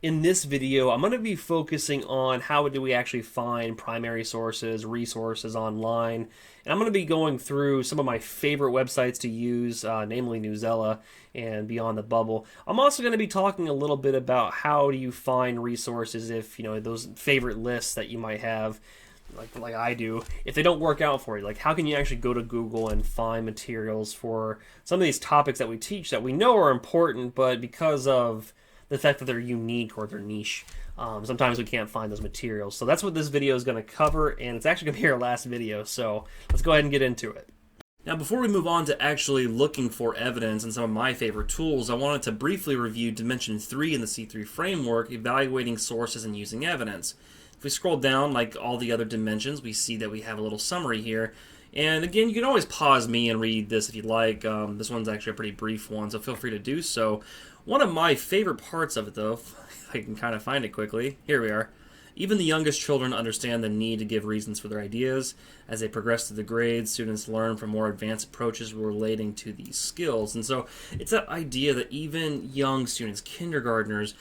In this video, I'm going to be focusing on how do we actually find primary sources, resources online, and I'm going to be going through some of my favorite websites to use, namely NewZela and Beyond the Bubble. I'm also going to be talking a little bit about how do you find resources if, those favorite lists that you might have, like I do, if they don't work out for you. Like, how can you actually go to Google and find materials for some of these topics that we teach that we know are important, but because of the fact that they're unique or they're niche, sometimes we can't find those materials. So that's what this video is going to cover, and it's actually going to be our last video. So let's go ahead and get into it. Now, before we move on to actually looking for evidence and some of my favorite tools, I wanted to briefly review Dimension 3 in the C3 framework, evaluating sources and using evidence. If we scroll down, like all the other dimensions, we see that we have a little summary here. And again, you can always pause me and read this if you'd like. This one's actually a pretty brief one, so feel free to do so. One of my favorite parts of it, though, if I can kind of find it quickly, here we are. Even the youngest children understand the need to give reasons for their ideas. As they progress through the grades, students learn from more advanced approaches relating to these skills. And so it's that idea that even young students, kindergartners,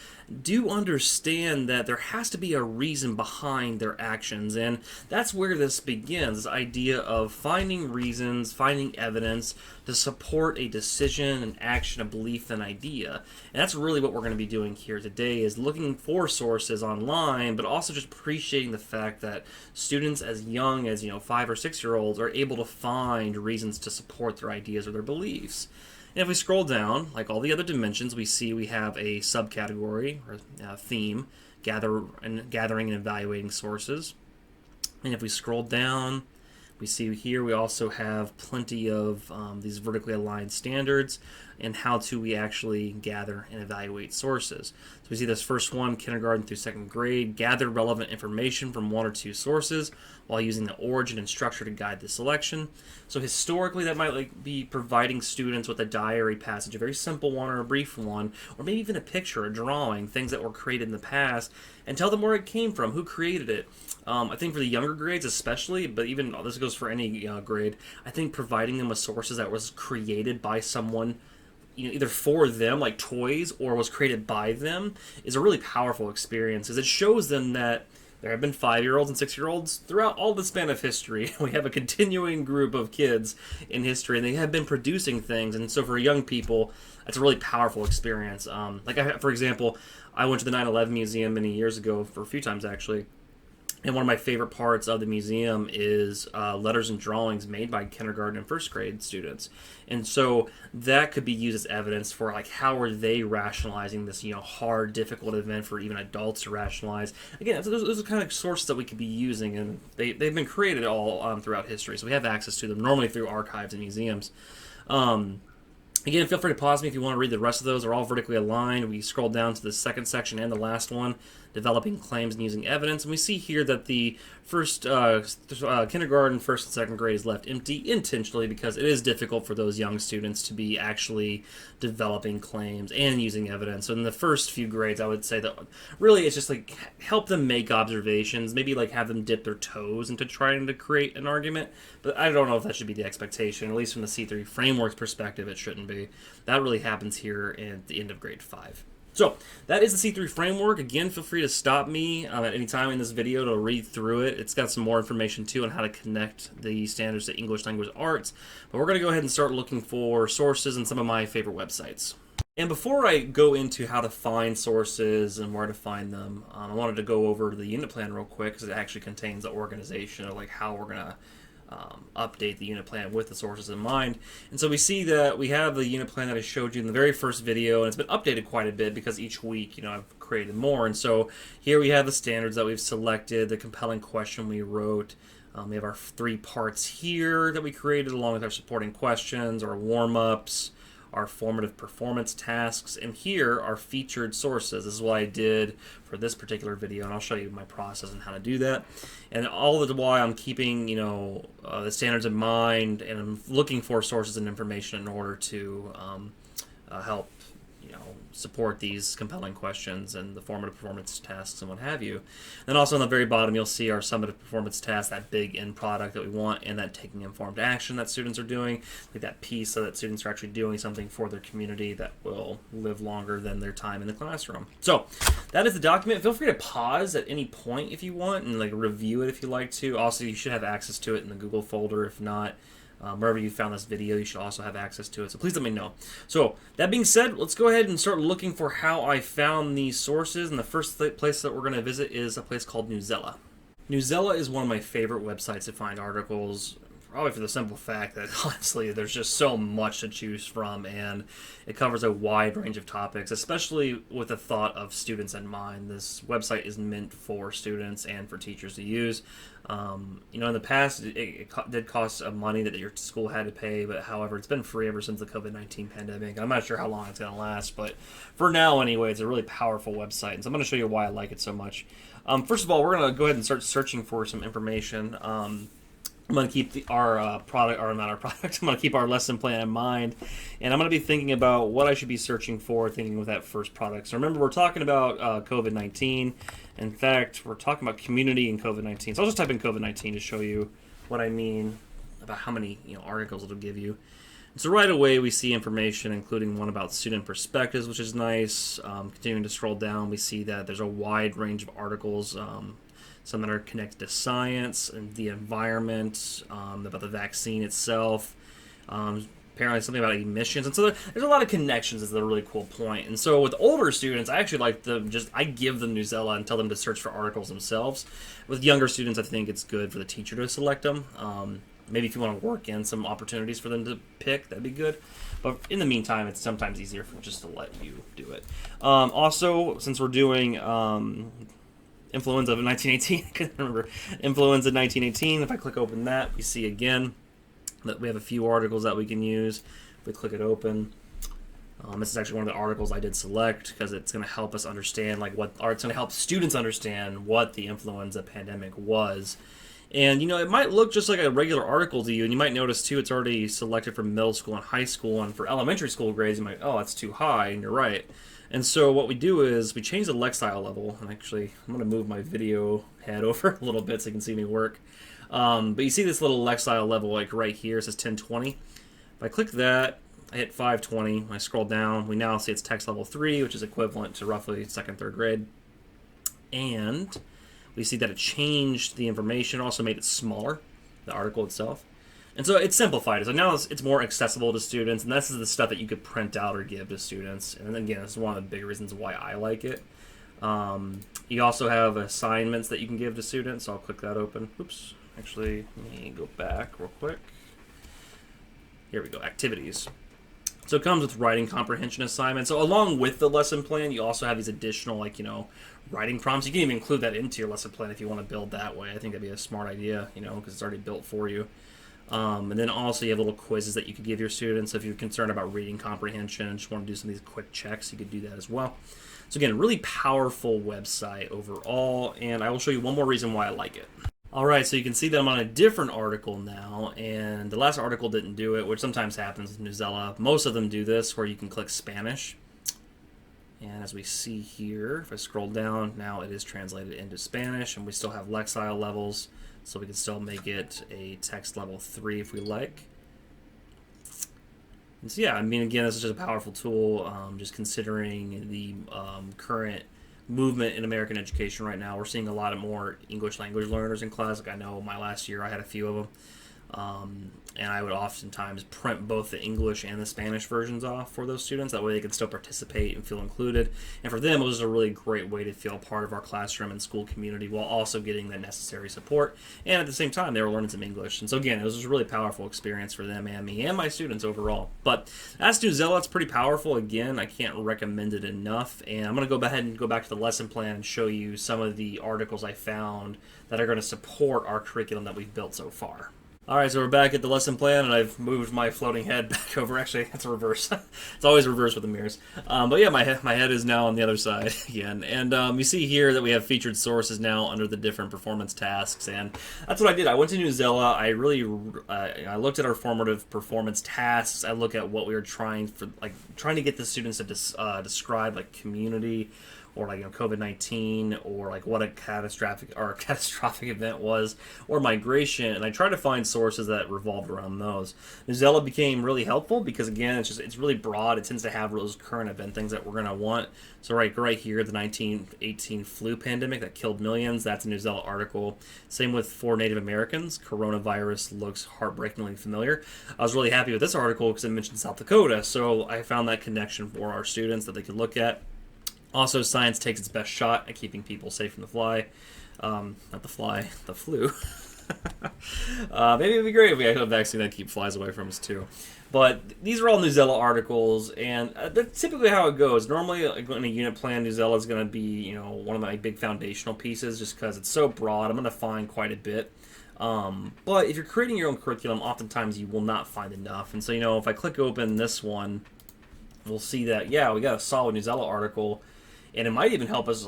do understand that there has to be a reason behind their actions. And that's where this begins, this idea of finding reasons, finding evidence to support a decision, an action, a belief, an idea. And that's really what we're going to be doing here today, is looking for sources online, but also just appreciating the fact that students as young as 5 or 6 year olds are able to find reasons to support their ideas or their beliefs. And if we scroll down, like all the other dimensions, we see we have a subcategory or theme, gathering and evaluating sources. And if we scroll down, we see here we also have plenty of these vertically aligned standards and how to we actually gather and evaluate sources. So we see this first one, kindergarten through second grade, gather relevant information from one or two sources while using the origin and structure to guide the selection. So historically, that might be providing students with a diary passage, a very simple one or a brief one, or maybe even a picture, a drawing, things that were created in the past, and tell them where it came from, who created it. I think for the younger grades especially, but even this goes for any grade, I think providing them with sources that was created by someone, either for them, like toys, or was created by them, is a really powerful experience, because it shows them that there have been 5-year-olds and 6-year-olds throughout all the span of history. We have a continuing group of kids in history, and they have been producing things. And so for young people, that's a really powerful experience. For example, I went to the 9/11 Museum many years ago, for a few times actually. And one of my favorite parts of the museum is letters and drawings made by kindergarten and first grade students. And so that could be used as evidence for how are they rationalizing this hard, difficult event for even adults to rationalize. Again, those are the kind of sources that we could be using, and they've been created all throughout history. So we have access to them normally through archives and museums. Again, feel free to pause me if you want to read the rest of those. They're all vertically aligned. We scroll down to the second section and the last one, developing claims and using evidence. And we see here that the first kindergarten, first and second grade is left empty intentionally because it is difficult for those young students to be actually developing claims and using evidence. So in the first few grades, I would say that really it's just help them make observations, maybe have them dip their toes into trying to create an argument. But I don't know if that should be the expectation. At least from the C3 framework's perspective, it shouldn't be. That really happens here at the end of grade 5. So that is the C3 framework. Again, feel free to stop me at any time in this video to read through it. It's got some more information too on how to connect the standards to English language arts. But we're going to go ahead and start looking for sources and some of my favorite websites. And before I go into how to find sources and where to find them, I wanted to go over the unit plan real quick, because it actually contains the organization of how we're going to update the unit plan with the sources in mind. And so we see that we have the unit plan that I showed you in the very first video, and it's been updated quite a bit because each week, I've created more. And so here we have the standards that we've selected, the compelling question we wrote. We have our 3 parts here that we created along with our supporting questions, our warm-ups, our formative performance tasks, and here are featured sources. This is what I did for this particular video, and I'll show you my process and how to do that. And all the while I'm keeping, the standards in mind, and I'm looking for sources and information in order to help, support these compelling questions and the formative performance tasks and what have you. Then also on the very bottom, you'll see our summative performance task, that big end product that we want, and that taking informed action that students are doing, like that piece so that students are actually doing something for their community that will live longer than their time in the classroom. So that is the document. Feel free to pause at any point if you want and like review it if you like to. Also, you should have access to it in the Google folder. If not, wherever you found this video, you should also have access to it. So please let me know. So that being said, let's go ahead and start looking for how I found these sources. And the first place that we're going to visit is a place called NewZela. NewZela is one of my favorite websites to find articles, probably for the simple fact that honestly there's just so much to choose from, and it covers a wide range of topics, especially with the thought of students in mind. This website is meant for students and for teachers to use. In the past, it did cost money that your school had to pay, but however, it's been free ever since the COVID-19 pandemic. I'm not sure how long it's going to last, but for now anyway, it's a really powerful website, and so I'm going to show you why I like it so much. First of all, we're going to go ahead and start searching for some information. I'm going to keep our product, or not our product, I'm going to keep our lesson plan in mind, and I'm going to be thinking about what I should be searching for, thinking with that first product. So remember, we're talking about COVID-19. In fact, we're talking about community and COVID-19. So I'll just type in COVID-19 to show you what I mean about how many articles it'll give you. And so right away, we see information, including one about student perspectives, which is nice. Continuing to scroll down, we see that there's a wide range of articles, some that are connected to science and the environment, about the vaccine itself, apparently something about emissions. And so there's a lot of connections is the really cool point. And so with older students, I actually like them I give them NewZela and tell them to search for articles themselves. With younger students, I think it's good for the teacher to select them. Maybe if you want to work in some opportunities for them to pick, that'd be good. But in the meantime, it's sometimes easier just to let you do it. Also, since we're doing influenza of 1918, I couldn't remember, influenza 1918, if I click open that, we see again that we have a few articles that we can use. If we click it open, this is actually one of the articles I did select because it's going to help us understand it's going to help students understand what the influenza pandemic was. And it might look just like a regular article to you, and you might notice too it's already selected for middle school and high school, and for elementary school grades you might, oh, that's too high, and you're right. And so what we do is we change the Lexile level, and actually I'm going to move my video head over a little bit so you can see me work. But you see this little Lexile level like right here, it says 1020. If I click that, I hit 520, when I scroll down, we now see it's text level 3, which is equivalent to roughly 2nd, 3rd grade. And we see that it changed the information, also made it smaller, the article itself. And so it's simplified. So now it's more accessible to students, and this is the stuff that you could print out or give to students. And again, this is one of the big reasons why I like it. You also have assignments that you can give to students, so I'll click that open. Oops. Actually, let me go back real quick. Here we go, activities. So it comes with writing comprehension assignments. So along with the lesson plan, you also have these additional, writing prompts. You can even include that into your lesson plan if you want to build that way. I think that'd be a smart idea, because it's already built for you. And then also you have little quizzes that you could give your students. If you're concerned about reading comprehension and just want to do some of these quick checks, you could do that as well. So again, a really powerful website overall, and I will show you one more reason why I like it. Alright, so you can see that I'm on a different article now, and the last article didn't do it, which sometimes happens with NewZela. Most of them do this, where you can click Spanish. And as we see here, if I scroll down, now it is translated into Spanish, and we still have Lexile levels, so we can still make it a text level 3 if we like. And so yeah, again, this is just a powerful tool, just considering the current movement in American education right now. We're seeing a lot of more English language learners in class. I know my last year I had a few of them. And I would oftentimes print both the English and the Spanish versions off for those students. That way they can still participate and feel included. And for them, it was a really great way to feel part of our classroom and school community while also getting the necessary support. And at the same time, they were learning some English. And so again, it was just a really powerful experience for them and me and my students overall. But as NewZela, it's pretty powerful. Again, I can't recommend it enough. And I'm going to go ahead and go back to the lesson plan and show you some of the articles I found that are going to support our curriculum that we've built so far. All right, so we're back at the lesson plan, and I've moved my floating head back over. Actually, that's reverse. It's always reverse with the mirrors. But yeah, my head is now on the other side again. And you see here that we have featured sources now under the different performance tasks, and that's what I did. I went to NewZela. I looked at our formative performance tasks. I look at what we were trying to get the students to describe like community, or like COVID-19, or like what a catastrophic event was, or migration, and I try to find sources that revolved around those. NewZela became really helpful because again, it's really broad. It tends to have those current event things that we're gonna want. So right here, the 1918 flu pandemic that killed millions. That's a NewZela article. Same with for Native Americans, coronavirus looks heartbreakingly familiar. I was really happy with this article because it mentioned South Dakota, so I found that connection for our students that they could look at. Also, science takes its best shot at keeping people safe from the flu. Maybe it'd be great if we had a vaccine that keep flies away from us too. But these are all NewZela articles, and that's typically how it goes. Normally, in a unit plan, NewZela is going to be, one of my big foundational pieces, just because it's so broad. I'm going to find quite a bit. But if you're creating your own curriculum, oftentimes you will not find enough. And so, if I click open this one, we'll see that, yeah, we got a solid NewZela article. And it might even help us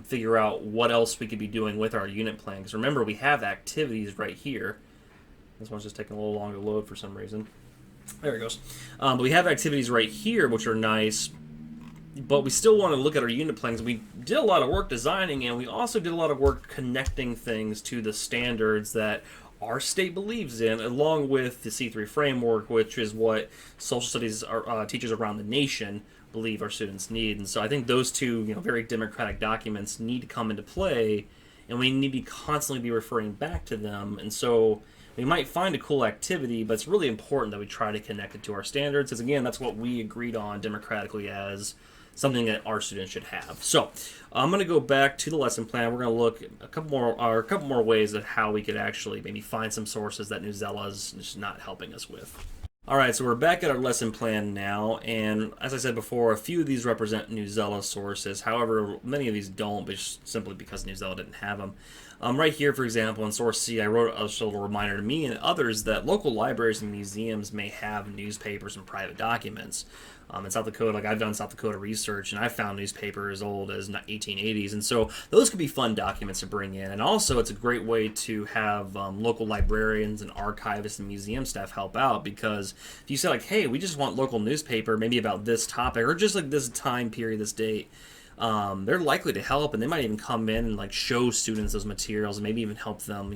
figure out what else we could be doing with our unit plan. Because remember, we have activities right here. This one's just taking a little longer to load for some reason. There it goes. But we have activities right here, which are nice. But we still want to look at our unit plans. We did a lot of work designing, and we also did a lot of work connecting things to the standards that our state believes in, along with the C3 framework, which is what social studies teachers around the nation believe our students need. And so I think those two, very democratic documents need to come into play, and we need to constantly be referring back to them. And so we might find a cool activity, but it's really important that we try to connect it to our standards, because again, that's what we agreed on democratically as something that our students should have. So I'm going to go back to the lesson plan. We're going to look a couple more ways at how we could actually maybe find some sources that NewZela is just not helping us with. All right, so we're back at our lesson plan now, and as I said before, a few of these represent NewZela sources. However, many of these don't, but just simply because NewZela didn't have them. Right here, for example, in source C, I wrote a little reminder to me and others that local libraries and museums may have newspapers and private documents. In South Dakota, I've done South Dakota research, and I've found newspapers as old as 1880s, and so those could be fun documents to bring in. And also, it's a great way to have local librarians and archivists and museum staff help out, because if you say, hey, we just want local newspaper, maybe about this topic, or just this time period, this date, they're likely to help, and they might even come in and show students those materials, and maybe even help them,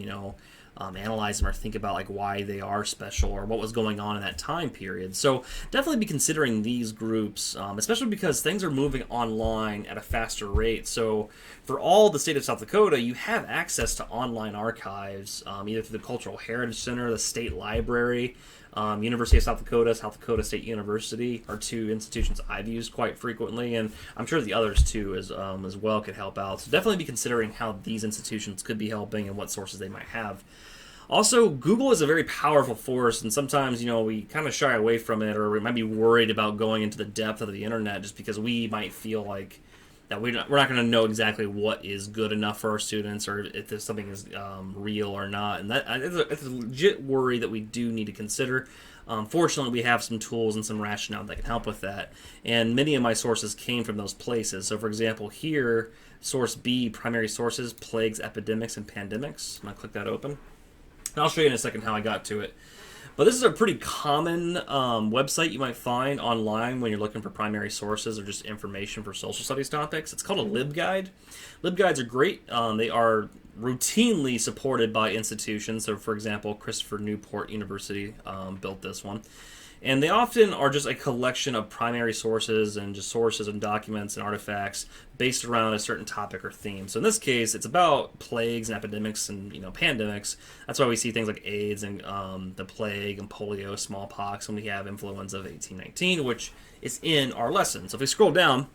analyze them or think about why they are special or what was going on in that time period. So definitely be considering these groups, especially because things are moving online at a faster rate. So for all the state of South Dakota, you have access to online archives, either through the Cultural Heritage Center, the State Library, University of South Dakota State University are two institutions I've used quite frequently, and I'm sure the others too as well could help out. So definitely be considering how these institutions could be helping and what sources they might have. Also, Google is a very powerful force, and sometimes, we kind of shy away from it, or we might be worried about going into the depth of the internet just because we might feel like that we're not going to know exactly what is good enough for our students, or if something is real or not. And it's a legit worry that we do need to consider. Fortunately, we have some tools and some rationale that can help with that. And many of my sources came from those places. So, for example, here, source B, primary sources, plagues, epidemics, and pandemics. I'm going to click that open. And I'll show you in a second how I got to it. But this is a pretty common website you might find online when you're looking for primary sources or just information for social studies topics. It's called a LibGuide. LibGuides are great. They are routinely supported by institutions. So, for example, Christopher Newport University built this one. And they often are just a collection of primary sources and just sources and documents and artifacts based around a certain topic or theme. So in this case, it's about plagues and epidemics and pandemics. That's why we see things like AIDS and the plague and polio, smallpox, and we have influenza of 1819, which is in our lesson. So if we scroll down,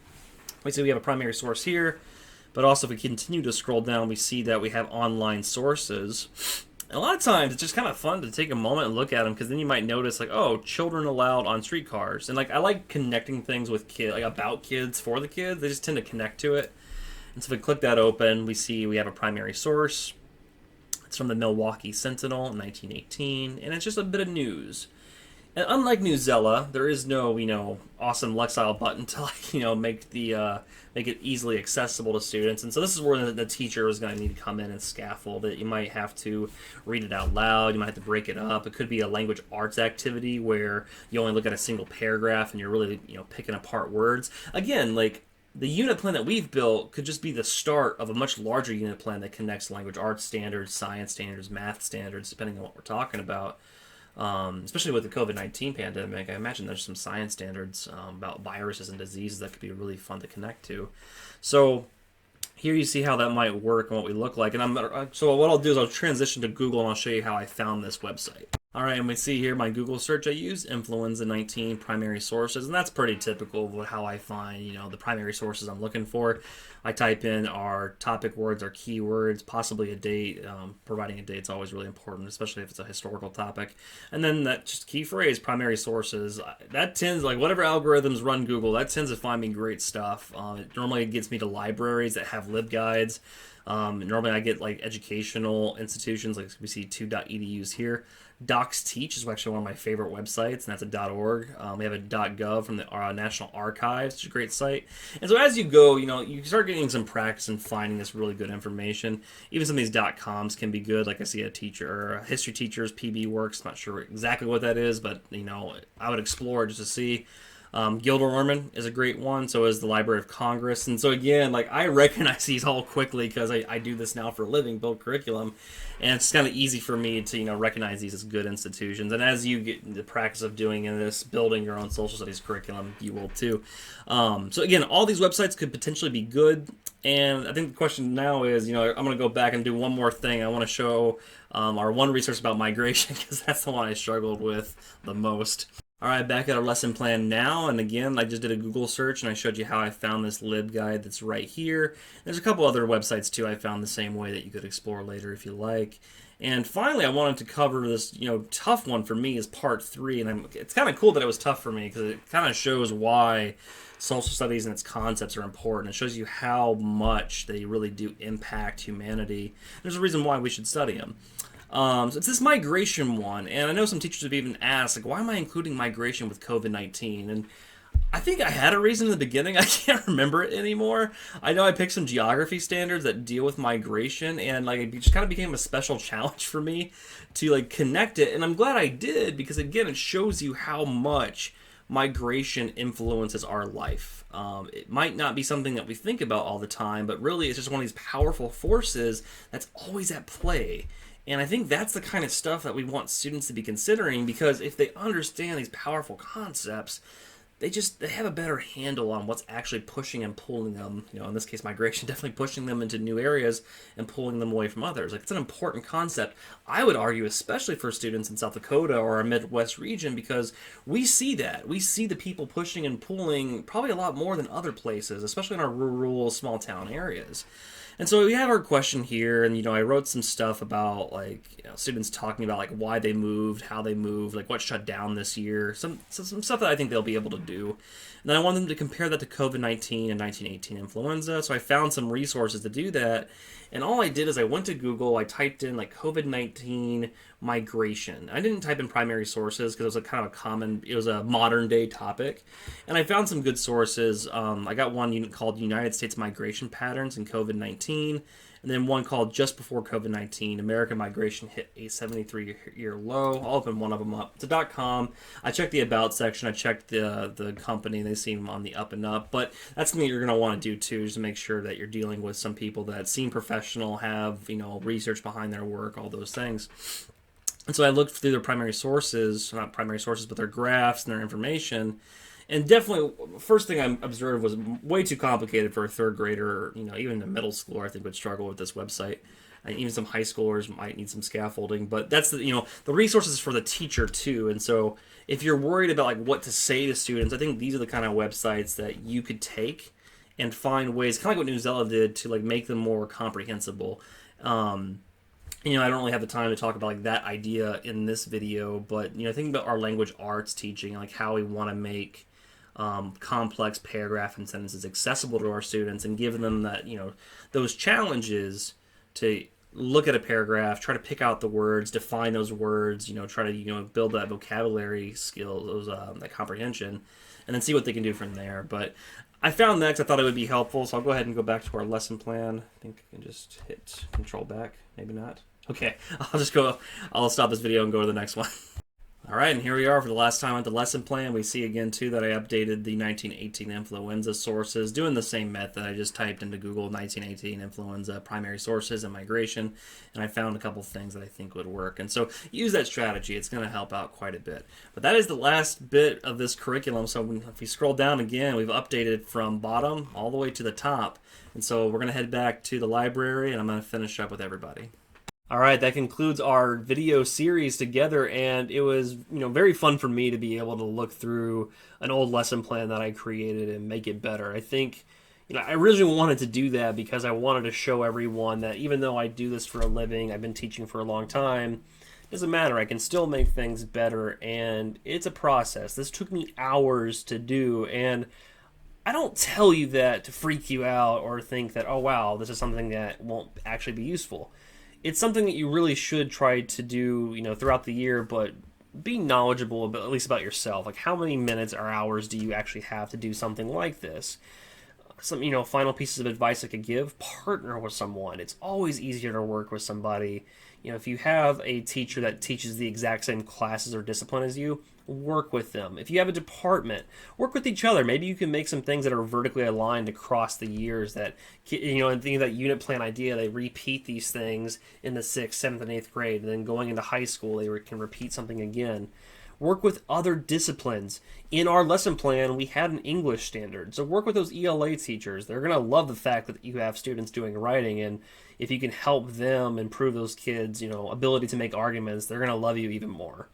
we see we have a primary source here, but also if we continue to scroll down, we see that we have online sources. And a lot of times, it's just kind of fun to take a moment and look at them, because then you might notice, children allowed on streetcars. And, I like connecting things with kids, about kids for the kids. They just tend to connect to it. And so if we click that open, we see we have a primary source. It's from the Milwaukee Sentinel in 1918, and it's just a bit of news. And unlike NewZela, there is no, awesome Lexile button to make it easily accessible to students. And so this is where the teacher is going to need to come in and scaffold it. You might have to read it out loud. You might have to break it up. It could be a language arts activity where you only look at a single paragraph and you're really, picking apart words. Again, like the unit plan that we've built could just be the start of a much larger unit plan that connects language arts standards, science standards, math standards, depending on what we're talking about. Especially with the COVID-19 pandemic, I imagine there's some science standards about viruses and diseases that could be really fun to connect to. So here you see how that might work and what we look like. And so what I'll do is I'll transition to Google and I'll show you how I found this website. All right, and we see here my Google search I use, influenza 19 primary sources, and that's pretty typical of how I find, the primary sources I'm looking for. I type in our topic words, our keywords, possibly a date. Providing a date's always really important, especially if it's a historical topic. And then that just key phrase, primary sources, that tends, like whatever algorithms run Google, that tends to find me great stuff. It normally gets me to libraries that have libguides. Normally I get like educational institutions, like we see 2.edus here. Docs Teach is actually one of my favorite websites, and that's a .org. We have a .gov from the National Archives, which is a great site. And so as you go, you start getting some practice and finding this really good information. Even some of these .coms can be good. Like I see a teacher, or a history teacher's PB Works. Not sure exactly what that is, but I would explore it just to see. Gilder Orman is a great one, so is the Library of Congress. And so again, like I recognize these all quickly because I do this now for a living, build curriculum, and it's kind of easy for me to recognize these as good institutions. And as you get the practice of doing this, building your own social studies curriculum, you will too. So again, all these websites could potentially be good. And I think the question now is, I'm going to go back and do one more thing. I want to show our one resource about migration because that's the one I struggled with the most. All right, back at our lesson plan now, and again, I just did a Google search and I showed you how I found this libguide that's right here. There's a couple other websites too I found the same way that you could explore later if you like. And finally, I wanted to cover this, tough one for me is part 3, and it's kind of cool that it was tough for me because it kind of shows why social studies and its concepts are important. It shows you how much they really do impact humanity. There's a reason why we should study them. So it's this migration one, and I know some teachers have even asked, like, why am I including migration with COVID-19? And I think I had a reason in the beginning. I can't remember it anymore. I know I picked some geography standards that deal with migration, and like it just kind of became a special challenge for me to like connect it. And I'm glad I did because again, it shows you how much migration influences our life. It might not be something that we think about all the time, but really it's just one of these powerful forces that's always at play. And I think that's the kind of stuff that we want students to be considering because if they understand these powerful concepts, they have a better handle on what's actually pushing and pulling them. In this case, migration definitely pushing them into new areas and pulling them away from others. Like it's an important concept, I would argue, especially for students in South Dakota or our Midwest region, because we see that. We see the people pushing and pulling probably a lot more than other places, especially in our rural, small town areas. And so we have our question here, and I wrote some stuff about students talking about like why they moved, how they moved, like what shut down this year, some stuff that I think they'll be able to do. And then I want them to compare that to COVID-19 and 1918 influenza. So I found some resources to do that. And all I did is I went to Google, I typed in like COVID-19 migration. I didn't type in primary sources because it was it was a modern day topic. And I found some good sources. I got one called United States Migration Patterns in COVID-19. And then one called Just Before COVID-19, American Migration Hit a 73-year Low. I'll open one of them up. It's a .com. I checked the About section. I checked the company. They seem on the up and up. But that's something you're going to want to do, too, just to make sure that you're dealing with some people that seem professional, have, research behind their work, all those things. And so I looked through their primary sources, not primary sources, but their graphs and their information. And definitely, first thing I observed was way too complicated for a third grader, or, even a middle schooler, I think, would struggle with this website. And even some high schoolers might need some scaffolding. But that's the resources for the teacher, too. And so if you're worried about, like, what to say to students, I think these are the kind of websites that you could take and find ways, kind of like what NewZela did, to, like, make them more comprehensible. I don't really have the time to talk about like that idea in this video, but think about our language arts teaching, like how we want to make complex paragraph and sentences accessible to our students and give them that those challenges to look at a paragraph, try to pick out the words, define those words, try to build that vocabulary skill, that comprehension, and then see what they can do from there. But I found next, I thought it would be helpful, so I'll go ahead and go back to our lesson plan. I think I can just hit control back, maybe not. Okay, I'll stop this video and go to the next one. All right, and here we are for the last time at the lesson plan. We see again, too, that I updated the 1918 influenza sources, doing the same method. I just typed into Google 1918 influenza primary sources and migration, and I found a couple things that I think would work. And so use that strategy. It's going to help out quite a bit. But that is the last bit of this curriculum. So if we scroll down again, we've updated from bottom all the way to the top. And so we're going to head back to the library, and I'm going to finish up with everybody. All right, that concludes our video series together, and it was, very fun for me to be able to look through an old lesson plan that I created and make it better. I think, I originally wanted to do that because I wanted to show everyone that even though I do this for a living, I've been teaching for a long time, it doesn't matter. I can still make things better, and it's a process. This took me hours to do, and I don't tell you that to freak you out or think that, oh, wow, this is something that won't actually be useful. It's something that you really should try to do, throughout the year, but be knowledgeable about, at least about yourself. Like, how many minutes or hours do you actually have to do something like this? Some, final pieces of advice I could give: partner with someone. It's always easier to work with somebody. If you have a teacher that teaches the exact same classes or discipline as you, work with them. If you have a department, work with each other. Maybe you can make some things that are vertically aligned across the years that, and think of that unit plan idea, they repeat these things in the 6th, 7th, and 8th grade, and then going into high school, they can repeat something again. Work with other disciplines. In our lesson plan, we had an English standard. So work with those ELA teachers. They're going to love the fact that you have students doing writing, and if you can help them improve those kids' ability to make arguments, they're going to love you even more.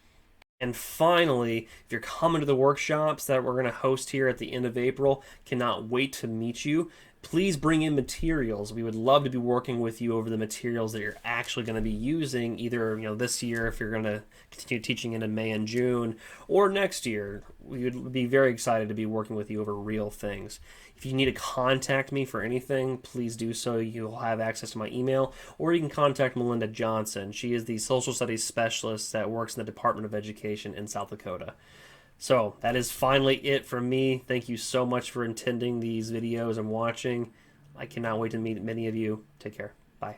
And finally, if you're coming to the workshops that we're going to host here at the end of April, cannot wait to meet you. Please bring in materials. We would love to be working with you over the materials that you're actually going to be using, either this year if you're going to continue teaching into May and June, or next year. We would be very excited to be working with you over real things. If you need to contact me for anything, please do so. You'll have access to my email, or you can contact Melinda Johnson. She is the social studies specialist that works in the Department of Education in South Dakota. So that is finally it from me. Thank you so much for attending these videos and watching. I cannot wait to meet many of you. Take care. Bye.